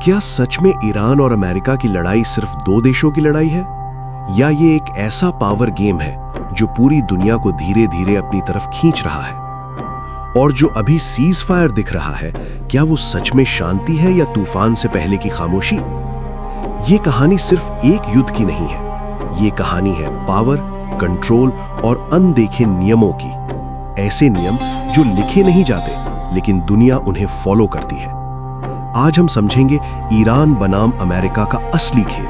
क्या सच में ईरान और अमेरिका की लड़ाई सिर्फ दो देशों की लड़ाई है, या ये एक ऐसा पावर गेम है जो पूरी दुनिया को धीरे धीरे अपनी तरफ खींच रहा है? और जो अभी सीज फायर दिख रहा है, क्या वो सच में शांति है या तूफान से पहले की खामोशी? ये कहानी सिर्फ एक युद्ध की नहीं है, ये कहानी है पावर, कंट्रोल और अनदेखे नियमों की। ऐसे नियम जो लिखे नहीं जाते लेकिन दुनिया उन्हें फॉलो करती है। आज हम समझेंगे ईरान बनाम अमेरिका का असली खेल,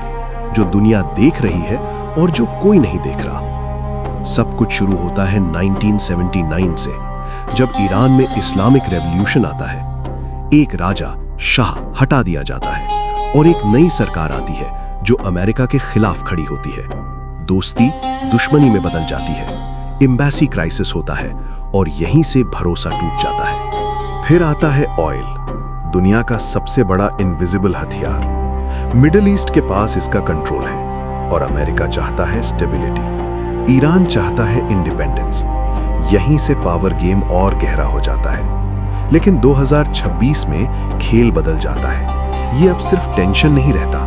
जो दुनिया देख रही है और जो कोई नहीं देख रहा। सब कुछ शुरू होता है 1979 से, जब ईरान में इस्लामिक रेवोल्यूशन आता है। एक राजा शाह हटा दिया जाता है और एक नई सरकार आती है जो अमेरिका के खिलाफ खड़ी होती है। दोस्ती दुश्मनी में बदल जाती है, एम्बेसी क्राइसिस होता है और यहीं से भरोसा टूट जाता है। फिर आता है ऑयल, दुनिया का सबसे बड़ा इनविजिबल हथियार। मिडिल ईस्ट के पास इसका कंट्रोल है और अमेरिका चाहता है स्टेबिलिटी, ईरान चाहता है इंडिपेंडेंस। यहीं से पावर गेम और गहरा हो जाता है। लेकिन 2026 में खेल बदल जाता है। ये अब सिर्फ टेंशन नहीं रहता,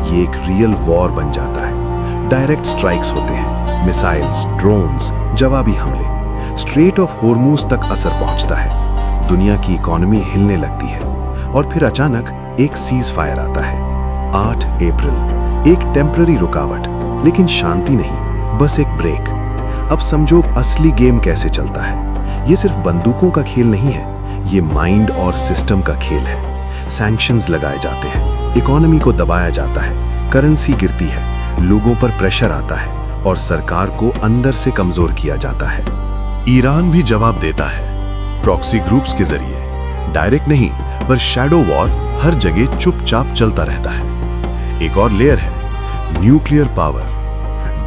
ये एक रियल वॉर बन जाता है। डायरेक्ट स्ट्राइक्स होते हैं, मिसाइल्स, ड्रोन्स, जवाबी हमले। स्ट्रेट ऑफ होर्मुज तक असर पहुंचता है, दुनिया की इकोनॉमी हिलने लगती है। और फिर अचानक एक सीज फायर आता है, 8 अप्रैल। एक टेम्पररी रुकावट, लेकिन शांति नहीं, बस एक ब्रेक। अब समझो असली गेम कैसे चलता है। ये सिर्फ बंदूकों का खेल नहीं है, ये माइंड और सिस्टम का खेल है। सैंक्शंस लगाए जाते हैं, इकोनॉमी को दबाया जाता है, करेंसी गिरती है, लोगों पर प्रेशर आता है और सरकार को अंदर से कमजोर किया जाता है। ईरान भी जवाब देता है, प्रॉक्सी ग्रुप्स के जरिए। डायरेक्ट नहीं, पर शैडो वॉर हर जगह चुपचाप चलता रहता है। एक और लेयर है न्यूक्लियर पावर।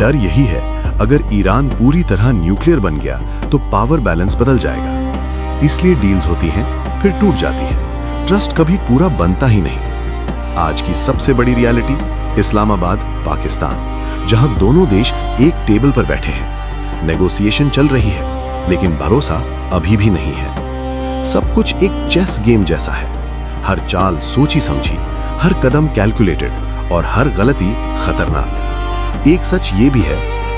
डर यही है, अगर ईरान पूरी तरह न्यूक्लियर बन गया तो पावर बैलेंस बदल जाएगा। इसलिए डील्स होती हैं, फिर टूट जाती हैं। ट्रस्ट कभी पूरा बनता ही नहीं। आज की सबसे बड़ी रियलिटी, इस्लामाबाद, पाकिस्तान, जहां दोनों देश एक टेबल पर बैठे हैं। नेगोशिएशन चल रही है, लेकिन भरोसा अभी भी नहीं है। सब कुछ एक चेस गेम जैसा है, हर चाल सोची समझी, हर कदम कैलकुलेटेड और हर गलती खतरनाक। एक सच ये भी है,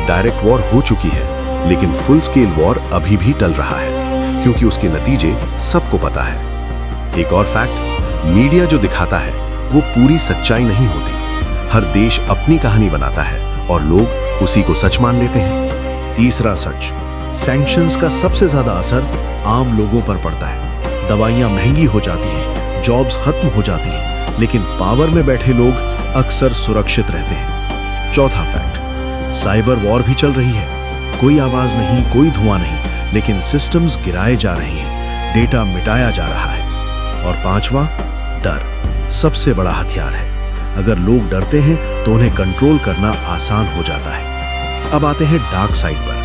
डायरेक्ट वॉर हो चुकी है, लेकिन फुल स्केल वॉर अभी भी टल रहा है, क्योंकि उसके नतीजे सबको पता है। एक और फैक्ट, मीडिया जो दिखाता है वो पूरी सच्चाई नहीं होती। हर देश अपनी कहानी बनाता है और लोग उसी को सच मान लेते हैं। तीसरा सच, सैंक्शंस का सबसे ज्यादा असर आम लोगों पर पड़ता है। दवाइयां महंगी हो जाती हैं, जॉब्स खत्म हो जाती हैं, लेकिन पावर में बैठे लोग अक्सर सुरक्षित रहते हैं। चौथा फैक्ट, साइबर वॉर भी चल रही है। कोई आवाज नहीं, कोई धुआं नहीं, लेकिन सिस्टम्स गिराए जा रहे हैं, डेटा मिटाया जा रहा है। और पांचवा, डर सबसे बड़ा हथियार है। अगर लोग डरते हैं तो उन्हें कंट्रोल करना आसान हो जाता है। अब आते हैं डार्क साइड पर।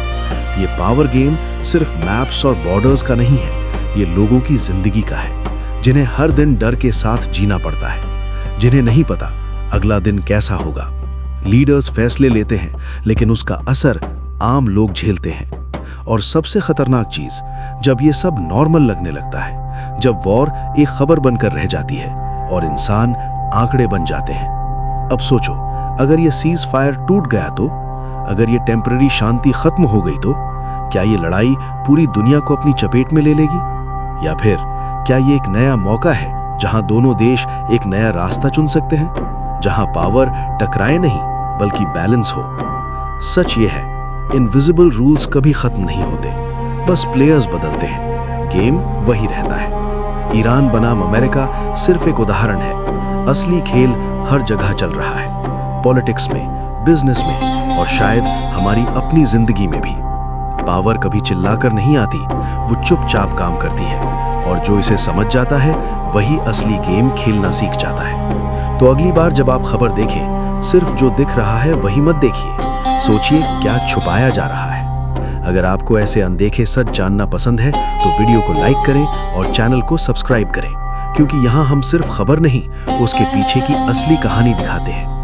ये पावर गेम सिर्फ मैप्स और बॉर्डर्स का नहीं है, ये लोगों की जिंदगी का है, जिन्हें हर दिन डर के साथ जीना पड़ता है, जिन्हें नहीं पता अगला दिन कैसा होगा। लीडर्स फैसले लेते हैं, लेकिन उसका असर आम लोग झेलते हैं। और सबसे खतरनाक चीज, जब ये सब नॉर्मल लगने लगता है, जब वॉर एक खबर बनकर रह जाती है और इंसान आंकड़े बन जाते हैं। अब सोचो, अगर ये सीज फायर टूट गया तो, अगर ये टेम्पररी शांति खत्म हो गई तो, क्या ये लड़ाई पूरी दुनिया को अपनी चपेट में ले लेगी? या फिर क्या ये एक नया मौका है जहां दोनों देश एक नया रास्ता चुन सकते हैं, जहां पावर टकराए नहीं बल्कि बैलेंस हो? सच ये है, इनविजिबल रूल्स कभी खत्म नहीं होते, बस प्लेयर्स बदलते हैं, गेम वही रहता है। ईरान बनाम अमेरिका सिर्फ एक उदाहरण है, असली खेल हर जगह चल रहा है, पॉलिटिक्स में, बिजनेस में और शायद हमारी अपनी जिंदगी में भी। पावर कभी चिल्लाकर नहीं आती, वो चुपचाप काम करती है, और जो इसे समझ जाता है वही असली गेम खेलना सीख जाता है। तो अगली बार जब आप खबर देखें, सिर्फ जो दिख रहा है वही मत देखिए, सोचिए क्या छुपाया जा रहा है। अगर आपको ऐसे अनदेखे सच जानना पसंद है तो वीडियो को लाइक करें और चैनल को सब्सक्राइब करें, क्योंकि यहाँ हम सिर्फ खबर नहीं, उसके पीछे की असली कहानी दिखाते हैं।